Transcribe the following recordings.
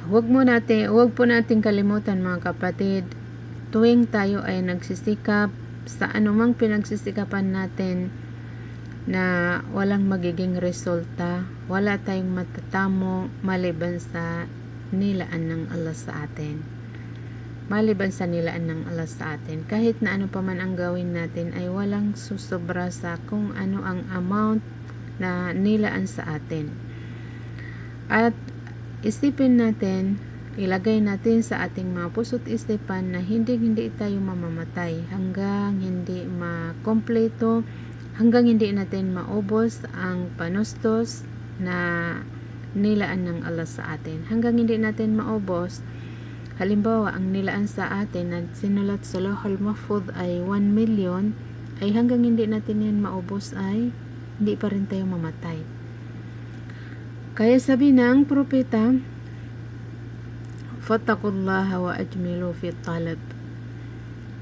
Huwag po natin kalimutan mga kapatid, tuwing tayo ay nagsisikap sa anumang pinagsisikapan natin na walang magiging resulta, wala tayong matatamo maliban sa nilaan ng Allah sa atin. Kahit na ano pa man ang gawin natin ay walang susobra sa kung ano ang amount na nilaan sa atin. At isipin natin, ilagay natin sa ating mga puso't isipan na hindi tayo mamamatay hanggang hindi makompleto, hanggang hindi natin maubos ang panustos na nilaan ng Allah sa atin. Hanggang hindi natin maubos, halimbawa ang nilaan sa atin na sinulat sa Lauhul Mahfuz ay 1 million, ay hanggang hindi natin yan maubos ay hindi pa rin tayo mamatay. Kaya sabi ng propeta, fattaqullaha wa ajmilu fi talab.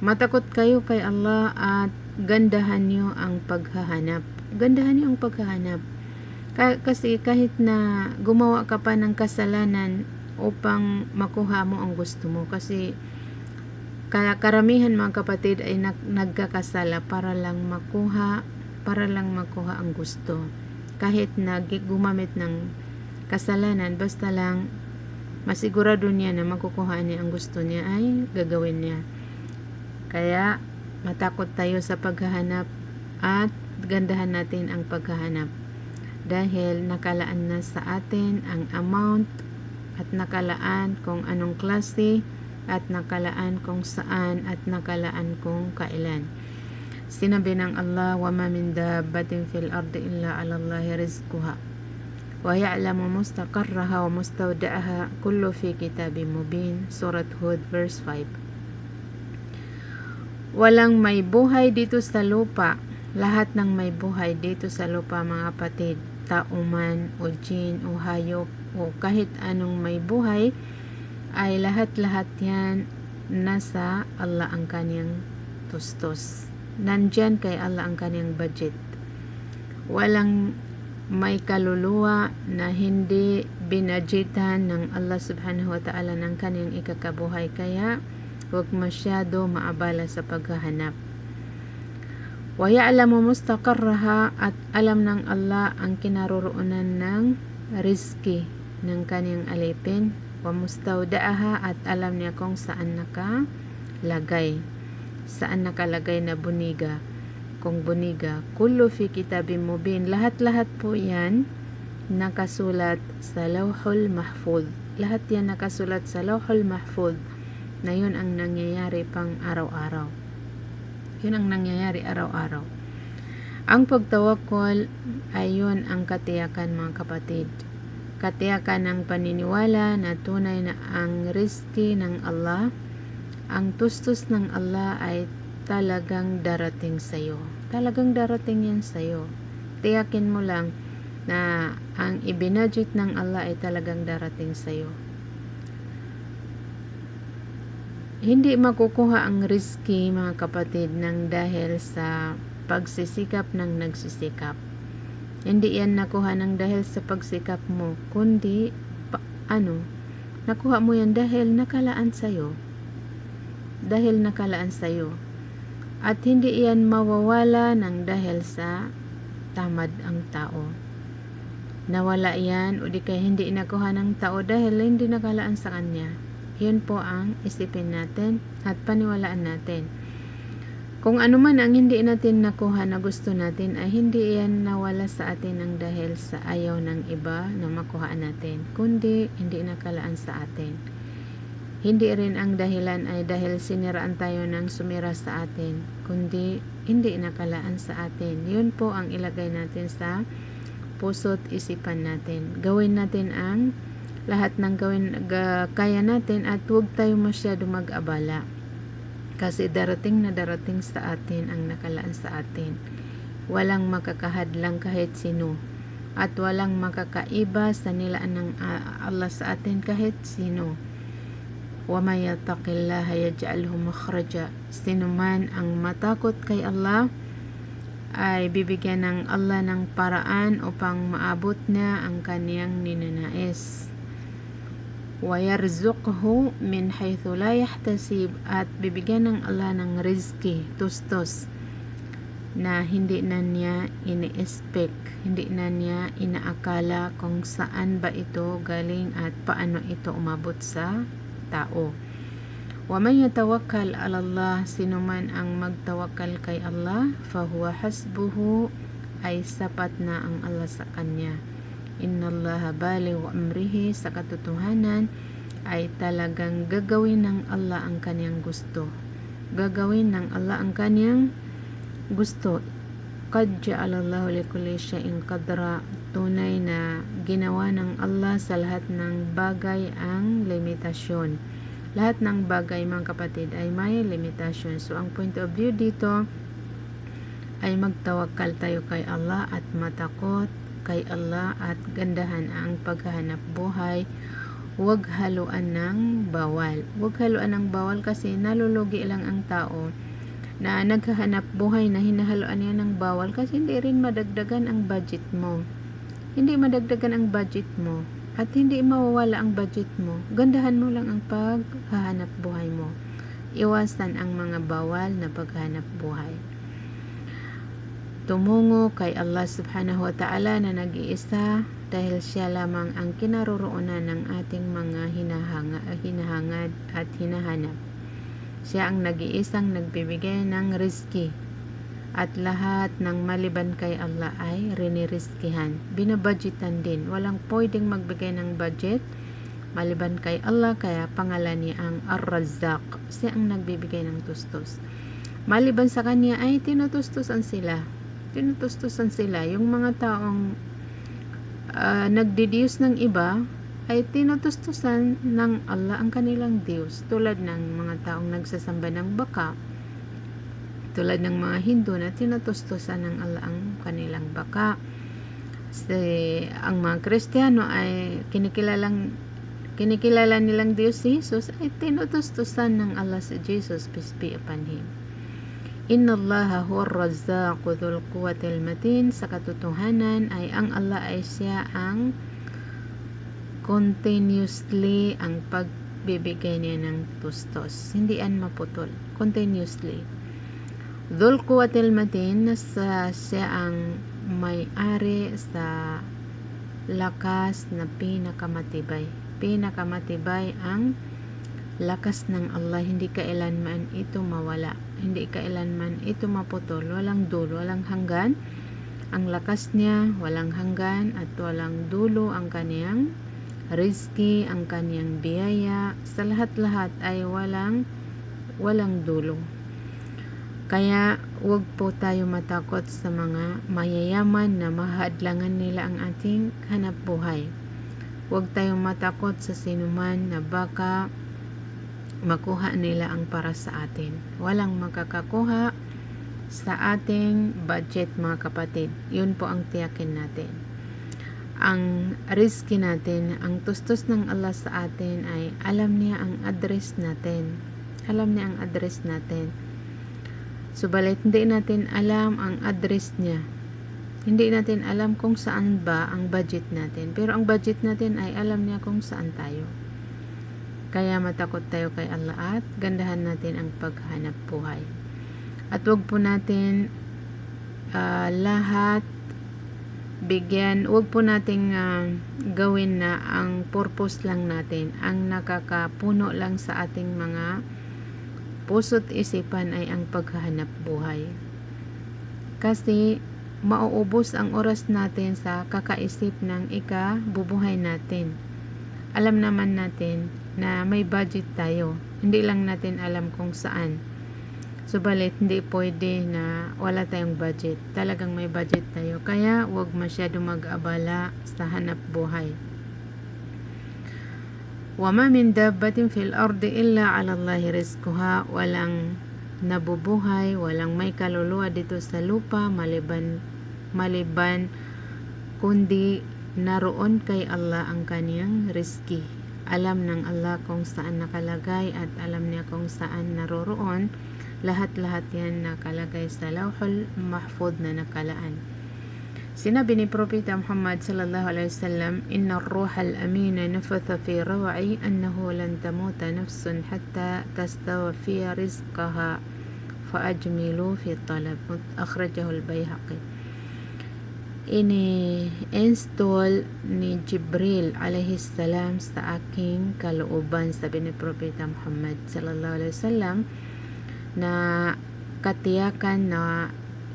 Matakot kayo kay Allah at gandahan nyo ang paghahanap. Kasi kahit na gumawa ka pa ng kasalanan upang makuha mo ang gusto mo. Kasi karamihan mga kapatid ay nagkakasala para lang makuha ang gusto. Kahit na gumamit ng kasalanan, basta lang masigurado niya na makukuha niya ang gusto niya ay gagawin niya. Kaya matakot tayo sa paghahanap at gandahan natin ang paghahanap dahil nakalaan na sa atin ang amount at nakalaan kung anong klase at nakalaan kung saan at nakalaan kung kailan. Sinabi ng Allah, wa ma min dabbatin fil ardi illa 'ala Allahi rizquha wa ya'lamu mustaqarraha wa mustawda'aha kullu fi kitabim mubin. Surat Hud verse 5. Walang may buhay dito sa lupa. Lahat ng may buhay dito sa lupa mga kapatid, tao man o jin o hayop o kahit anong may buhay, ay lahat yan nasa Allah ang kanyang tustos. Nandyan kay Allah ang kanyang budget. Walang may kaluluwa na hindi binadgetan ng Allah subhanahu wa ta'ala ng kanyang ikakabuhay. Kaya huwag masyado maabala sa paghahanap. Wa ya'lamu mustaqarraha, at alam ng Allah ang kinaroroonan ng rizki ng kanyang alipin. Wa mustawda'aha, at alam niya kung saan nakalagay na buniga. Kung buniga, kullu fi kitabim mubin, lahat po yan nakasulat sa Lauhul Mahfuz. Lahat yan nakasulat sa Lauhul Mahfuz. Na yun ang nangyayari pang araw-araw. Ang pagtawakkol ay yun ang katiyakan mga kapatid. Katiyakan ng paniniwala na tunay na ang rizki ng Allah, ang tustos ng Allah ay talagang darating sa'yo. Talagang darating yan sa'yo. Tiyakin mo lang na ang ibinadget ng Allah ay talagang darating sa'yo. Hindi makukuha ang rizki mga kapatid ng dahil sa pagsisikap ng nagsisikap. Hindi yan nakuha ng dahil sa pagsikap mo, kundi nakuha mo yan dahil nakalaan sa'yo. At hindi yan mawawala ng dahil sa tamad ang tao. Nawala yan o di kaya hindi nakuha ng tao dahil hindi nakalaan sa kanya. Yun po ang isipin natin at paniwalaan natin. Kung ano man ang hindi natin nakuha na gusto natin, ay hindi yan nawala sa atin ng dahil sa ayaw ng iba na makuha natin, kundi hindi nakalaan sa atin. Hindi rin ang dahilan ay dahil siniraan tayo ng sumira sa atin, kundi hindi nakalaan sa atin. Yun po ang ilagay natin sa puso't isipan natin. Gawin natin ang lahat ng kaya natin at huwag tayo masyado mag-abala. Kasi darating sa atin ang nakalaan sa atin. Walang makakahadlang kahit sino. At walang makakaiba sa nilaan ng Allah sa atin kahit sino. Wa may yattaqillaha yaj'alhu makhraja. Sino man ang matakot kay Allah ay bibigyan ng Allah ng paraan upang maabot na ang kaniyang ninanais. وَيَرْزُقْهُ مِنْ حَيْثُ لَا يَحْتَسِبْ, at bibigyan ng Allah ng rizki, tustos, na hindi na niya ini-expect, hindi na niya inaakala kung saan ba ito galing at paano ito umabot sa tao. وَمَنْ يَتَوَكَّلْ عَلَى اللَّهِ, sino man ang magtawakkal kay Allah, فَهُوَ حَسْبُهُ, ay sapat na ang Allah sa kanya. Inna Allaha balighu amrihi, sa katotohanan ay talagang gagawin ng Allah ang kanyang gusto. Gagawin ng Allah ang kanyang gusto. Qad ja'ala Allahu likulli shay'in qadra, tunay na ginawa ng Allah sa lahat ng bagay ang limitasyon. Lahat ng bagay, mga kapatid, ay may limitasyon. So ang point of view dito ay magtawakal tayo kay Allah at matakot kay Allah at gandahan ang paghahanap buhay. Huwag haluan ng bawal. Huwag haluan ng bawal kasi nalulugi lang ang tao na naghahanap buhay na hinahaluan niya ng bawal kasi hindi rin madagdagan ang budget mo. Hindi madagdagan ang budget mo at hindi mawawala ang budget mo. Gandahan mo lang ang paghahanap buhay mo. Iwasan ang mga bawal na paghahanap buhay. Tumungo kay Allah subhanahu wa ta'ala na nag-iisa dahil siya lamang ang kinaroroonan ng ating mga hinahangad at hinahanap. Siya ang nag-iisang nagbibigay ng rizki at lahat ng maliban kay Allah ay riniriskihan. Binabudgetan din. Walang pwedeng magbigay ng budget maliban kay Allah, kaya pangalan niya ang Ar-Razzaq. Siya ang nagbibigay ng tustos. Maliban sa kanya ay tinutustusan sila. Yung mga taong nagdidios ng iba ay tinutustusan ng Allah ang kanilang Diyos, tulad ng mga taong nagsasamba ng baka, tulad ng mga Hindu na tinutustusan ng Allah ang kanilang baka. Ang mga Kristiyano ay kinikilala nilang Diyos si Jesus, ay tinutustusan ng Allah si Jesus, peace be upon Him. Inna Allaha huwa ar-Razzaqu dhul quwwatil matin, sa katotohanan ay ang Allah ay siya ang continuously ang pagbibigay niya ng tustos, hindi yan maputol, continuously. Dhul quwwatil matin, siya ang may-ari sa lakas na pinakamatibay ang lakas ng Allah, hindi kailanman ito mawala, hindi kailanman ito maputol, walang dulo, walang hanggan ang lakas niya, walang hanggan at walang dulo ang kaniyang rizki, ang kaniyang biyaya, sa lahat-lahat ay walang dulo. Kaya huwag po tayo matakot sa mga mayayaman na mahadlangan nila ang ating hanap buhay. Huwag tayong matakot sa sinuman na baka makuha nila ang para sa atin. Walang makakakuha sa ating budget, mga kapatid. Yun po ang tiyakin natin. Ang rizki natin, ang tustos ng Allah sa atin ay alam niya ang address natin. Alam niya ang address natin. Subalit hindi natin alam ang address niya. Hindi natin alam kung saan ba ang budget natin. Pero ang budget natin ay alam niya kung saan tayo. Kaya matakot tayo kay Allah at gandahan natin ang paghanap buhay. At wag po natin lahat wag po nating gawin na ang purpose lang natin, ang nakakapuno lang sa ating mga puso't isipan ay ang paghahanap buhay. Kasi mauubos ang oras natin sa kakaisip ng ikabubuhay natin. Alam naman natin na may budget tayo, hindi lang natin alam kung saan. Subalit hindi pwede na wala tayong budget, talagang may budget tayo, kaya huwag masyado mag-abala sa hanap buhay. Wama min dabbatin fil ardi illa 'ala Allahi rizquha, walang nabubuhay, walang may kaluluwa dito sa lupa maliban kundi naroon kay Allah ang kaniyang rizki. Alam ng Allah kung saan nakalagay at alam niya kung saan naroroon. Lahat-lahat yan nakalagay sa Lawhul Mahfuz na nakalaan. Sinabi ni Propeta Muhammad sallallahu alaihi wasallam, "Inna ar-ruhal amina nafatha fi raw'i annahu lan tamuta nafsun hatta tastawfiya rizqaha faajmilu fi talab." Akhrajahu al-Baihaqi. Ini-install ni Jibril alaihi salam sa aking kalooban, sabi ni Propeta Muhammad sallallahu alaihi wasallam, na katiyakan na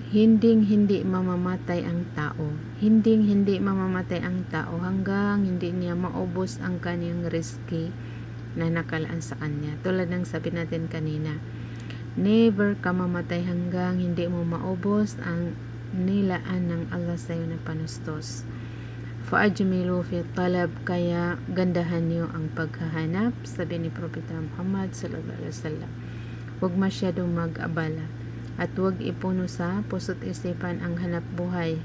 hindi mamamatay ang tao. Hindi mamamatay ang tao hanggang hindi niya maubos ang kanyang rizki na nakalaan sa kanya. Tulad ng sabi natin kanina, never ka mamatay hanggang hindi mo maubos ang nilaan ng Allah sa iyo na panustos. Faajmilu fi talab, kaya gandahan niyo ang paghahanap, sabi ni Propeta Muhammad sallallahu alaihi wasallam. Huwag masyadong mag-abala at huwag ipuno sa puso't isipan ang hanap buhay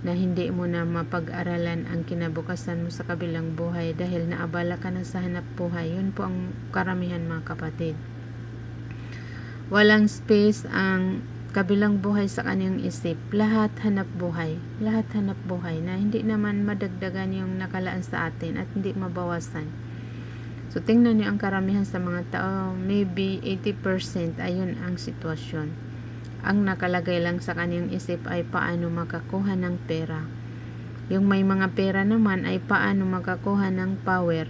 na hindi mo na mapag-aralan ang kinabukasan mo sa kabilang buhay dahil naabala ka na sa hanap buhay. Yun po ang karamihan, mga kapatid. Walang space ang kabilang buhay sa kanyang isip. Lahat hanap buhay na hindi naman madagdagan yung nakalaan sa atin at hindi mabawasan. So tingnan niyo ang karamihan sa mga tao, maybe 80% ayun ang sitwasyon. Ang nakalagay lang sa kanyang isip ay paano makakuha ng pera. Yung may mga pera naman ay paano makakuha ng power.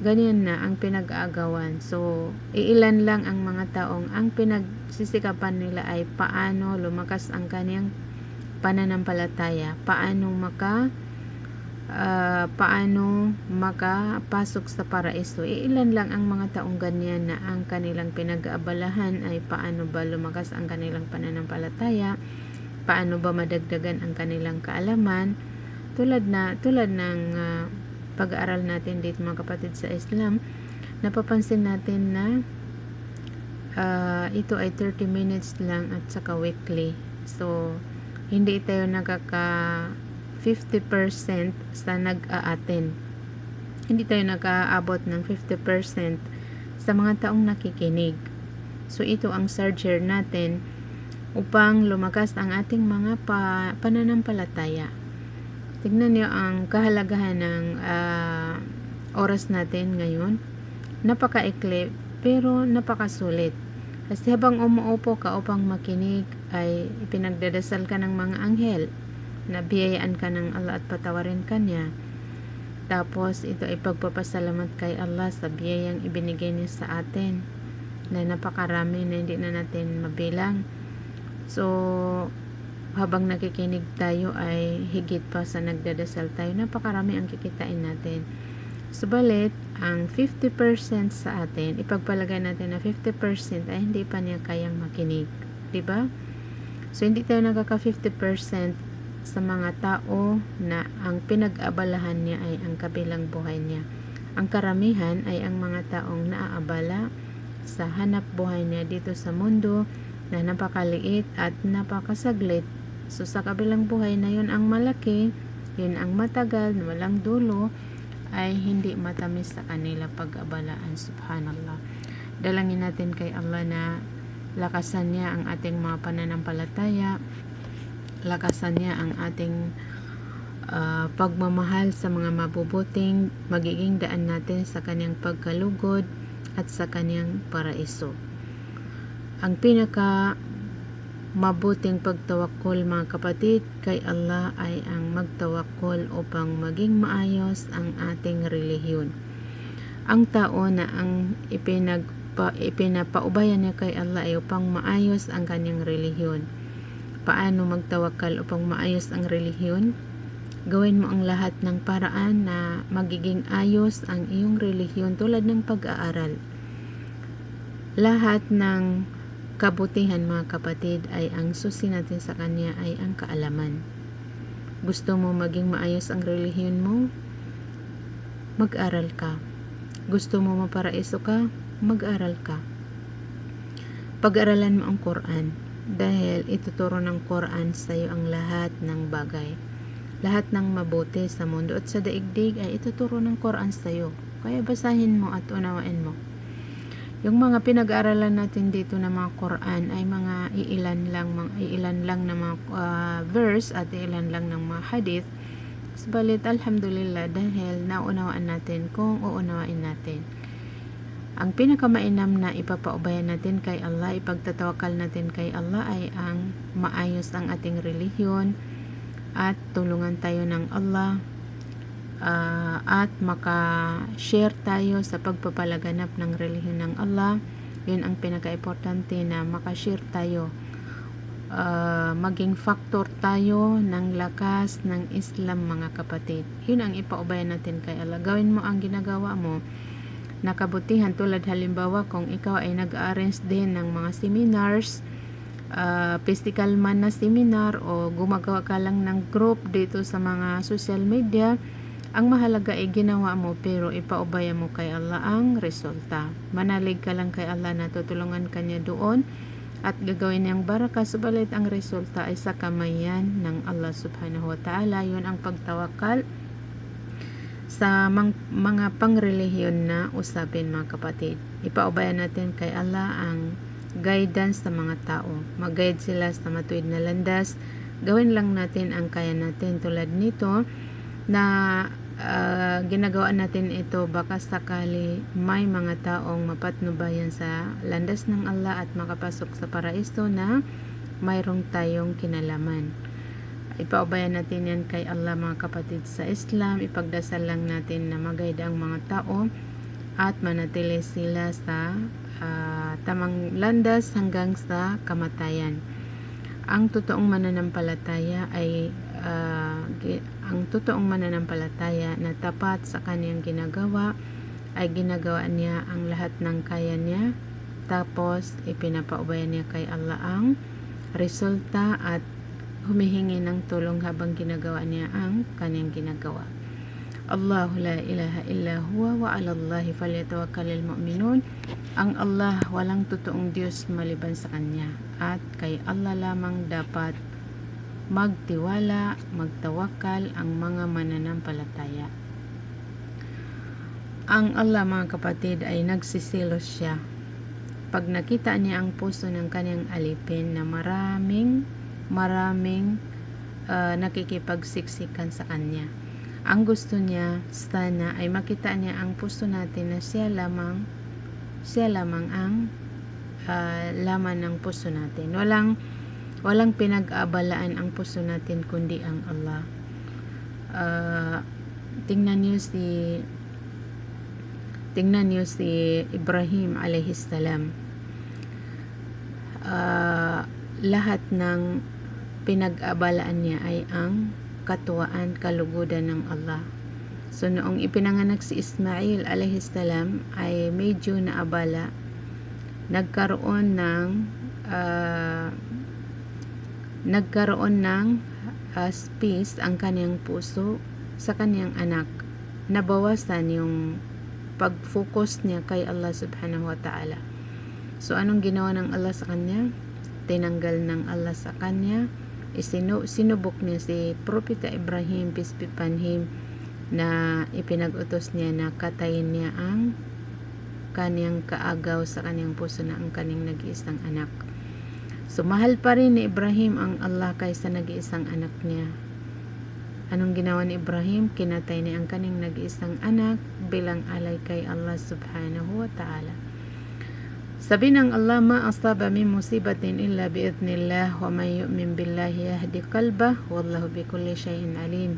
Ganyan na ang pinag-aagawan. So iilan lang ang mga taong ang pinagsisikapan nila ay paano lumakas ang kanyang pananampalataya, paano makapasok sa paraiso. Ilan lang ang mga taong ganyan na ang kanilang pinag-aabalahan ay paano ba lumakas ang kanilang pananampalataya, paano ba madagdagan ang kanilang kaalaman, tulad ng pag-aaral natin dito, mga kapatid, sa Islam. Napapansin natin na ito ay 30 minutes lang at saka weekly. So hindi tayo nakaka 50% sa nag-a-attend. Hindi tayo nakaabot ng 50% sa mga taong nakikinig. So ito ang surger natin upang lumakas ang ating mga pananampalataya. Tignan niyo ang kahalagahan ng oras natin ngayon. Napakaikli pero napakasulit. Kasi habang umuupo ka upang makinig ay ipinagdadasal ka ng mga anghel, nabiyayaan ka ng Allah at patawarin ka niya. Tapos ito ay pagpapasalamat kay Allah sa biyayang ibinigay niya sa atin na napakarami na hindi na natin mabilang. So habang nakikinig tayo ay higit pa sa nagdadasal tayo, napakarami ang kikitain natin. Subalit ang 50% sa atin, ipagpalagay natin na 50% ay hindi pa niya kayang makinig, diba? So hindi tayo nagkaka 50% sa mga tao na ang pinag-abalahan niya ay ang kabilang buhay niya. Ang karamihan ay ang mga taong naaabala sa hanap buhay niya dito sa mundo na napakaliit at napakasaglit. So sa kabilang buhay na yun ang malaki, yun ang matagal, na walang dulo, ay hindi matamis sa kanila pag-abalaan. Subhanallah. Dalangin natin kay Allah na lakasan niya ang ating mga pananampalataya, lakasan niya ang ating pagmamahal sa mga mabubuting magiging daan natin sa kanyang pagkalugod at sa kanyang paraiso. Ang pinaka mabuting pagtawakkol, mga kapatid, kay Allah ay ang magtawakkol upang maging maayos ang ating relihiyon. Ang tao na ang ipinapaubayan niya kay Allah ay upang maayos ang kanyang relihiyon. Paano magtawakkal upang maayos ang relihiyon? Gawin mo ang lahat ng paraan na magiging ayos ang iyong relihiyon, tulad ng pag-aaral. Lahat ng kabutihan, mga kapatid, ay ang susi natin sa kanya ay ang kaalaman. Gusto mo maging maayos ang relihiyon mo? Mag-aral ka. Gusto mo maparaiso ka? Mag-aral ka. Pag-aralan mo ang Quran, dahil ituturo ng Quran sa iyo ang lahat ng bagay. Lahat ng mabuti sa mundo at sa daigdig ay ituturo ng Quran sa iyo. Kaya basahin mo at unawain mo. Yung mga pinag-aaralan natin dito na mga Quran ay mga iilan lang na mga verse at iilan lang ng mga hadith. Subalit alhamdulillah dahil naunawaan natin kung uunawain natin. Ang pinakamainam na ipapaubayan natin kay Allah, ipagtatawakal natin kay Allah ay ang maayos ang ating relihiyon at tulungan tayo ng Allah at maka-share tayo sa pagpapalaganap ng relihiyon ng Allah. Yun ang pinaka-importante, na maka-share tayo, maging factor tayo ng lakas ng Islam, mga kapatid. Yun ang ipaubayan natin kay Allah. Gawin mo ang ginagawa mo na kabutihan, tulad halimbawa kung ikaw ay nag-arrange din ng mga seminars, physical man na seminar, o gumagawa ka lang ng group dito sa mga social media, ang mahalaga ay ginawa mo pero ipaubaya mo kay Allah ang resulta. Manalig ka lang kay Allah na tutulungan ka niya doon at gagawin niyang baraka, subalit ang resulta ay sa kamayan ng Allah subhanahu wa ta'ala. Yun ang pagtawakal sa mga pangrelihiyon na usapin, mga kapatid. Ipaubaya natin kay Allah ang guidance sa mga tao. Mag-guide sila sa matuwid na landas. Gawin lang natin ang kaya natin, tulad nito na ginagawa natin ito, baka sakali may mga taong mapatnubayan sa landas ng Allah at makapasok sa paraiso na mayroong tayong kinalaman. Ipaubayan natin yan kay Allah, mga kapatid sa Islam. Ipagdasal lang natin na mag-guide ang mga tao at manatili sila sa tamang landas hanggang sa kamatayan. Ang totoong mananampalataya ay na tapat sa kanyang ginagawa ay ginagawa niya ang lahat ng kaya niya, tapos ipinapaubayan niya kay Allah ang resulta at humihingi ng tulong habang ginagawa niya ang kanyang ginagawa. Allahu la ilaha illa huwa wa 'ala Allahi falyatawakkalul mu'minun. Ang Allah, walang totoong Diyos maliban sa Kanya, at kay Allah lamang dapat magtiwala, magtawakal ang mga mananampalataya. Ang Allah, mga kapatid, ay nagsisilos siya pag nakita niya ang puso ng kanyang alipin na maraming nakikipagsiksikan sa kanya. Ang gusto niya sana ay makita niya ang puso natin na siya lamang ang laman ng puso natin. Walang pinag-aabalaan ang puso natin kundi ang Allah. Tingnan niyo si Ibrahim alayhis salam. Lahat ng pinag-aabalaan niya ay ang katuwaan, kalugudan ng Allah. So noong ipinanganak si Ismail alayhis salam ay medyo naabala. Nagkaroon ng space ang kanyang puso sa kanyang anak. Nabawasan yung pag-focus niya kay Allah subhanahu wa ta'ala. So anong ginawa ng Allah sa kanya? Tinanggal ng Allah sa kanya. Sinubok niya si Propeta Ibrahim, peace be upon him, na ipinag-utos niya na katayin niya ang kanyang kaagaw sa kanyang puso na ang kanyang nag-iisang anak. So mahal pa rin ni Ibrahim ang Allah kaysa nag-iisang anak niya. Anong ginawa ni Ibrahim? Kinatay niya ang kanyang nag-iisang anak bilang alay kay Allah subhanahu wa ta'ala. Sabi ng Allah, ma asaba min musibatin illa biidhnillah wa may yu'min billahi yahdi qalbah wallahu bikulli syai'in alim.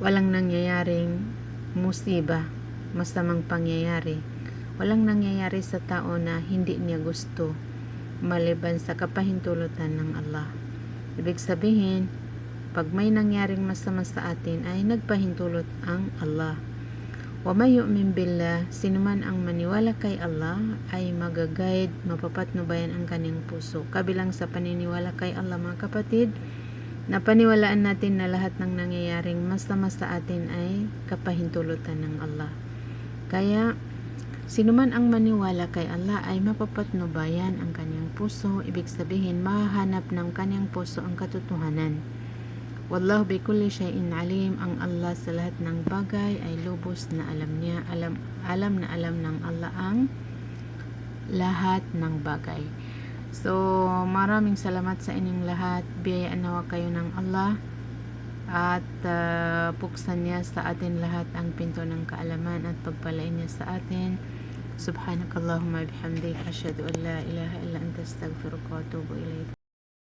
Walang nangyayaring musiba, masamang pangyayari. Walang nangyayari sa tao na hindi niya gusto, maliban sa kapahintulutan ng Allah. Ibig sabihin, pag may nangyaring masama sa atin ay nagpahintulot ang Allah. Wa may yu'min billah, sinuman ang maniwala kay Allah ay magaguide, mapapatnubayan ang kanyang puso. Kabilang sa paniniwala kay Allah, mga kapatid, na paniwalaan natin na lahat ng nangyayaring masama sa atin ay kapahintulutan ng Allah. Kaya sinuman ang maniwala kay Allah ay mapapatnubayan ang kanyang puso. Ibig sabihin, mahanap ng kanyang puso ang katotohanan. Wallahu bikulli syai'in alim. Ang Allah sa lahat ng bagay ay lubos na alam niya. Alam na alam ng Allah ang lahat ng bagay. So, maraming salamat sa inyong lahat. Biyayaan nawa kayo ng Allah at buksan niya sa atin lahat ang pinto ng kaalaman at pagpalain niya sa atin. Subhanakallahumma bihamdik, asyhadu an la ilaha illa anta, astaghfiruka wa atubu ilaik.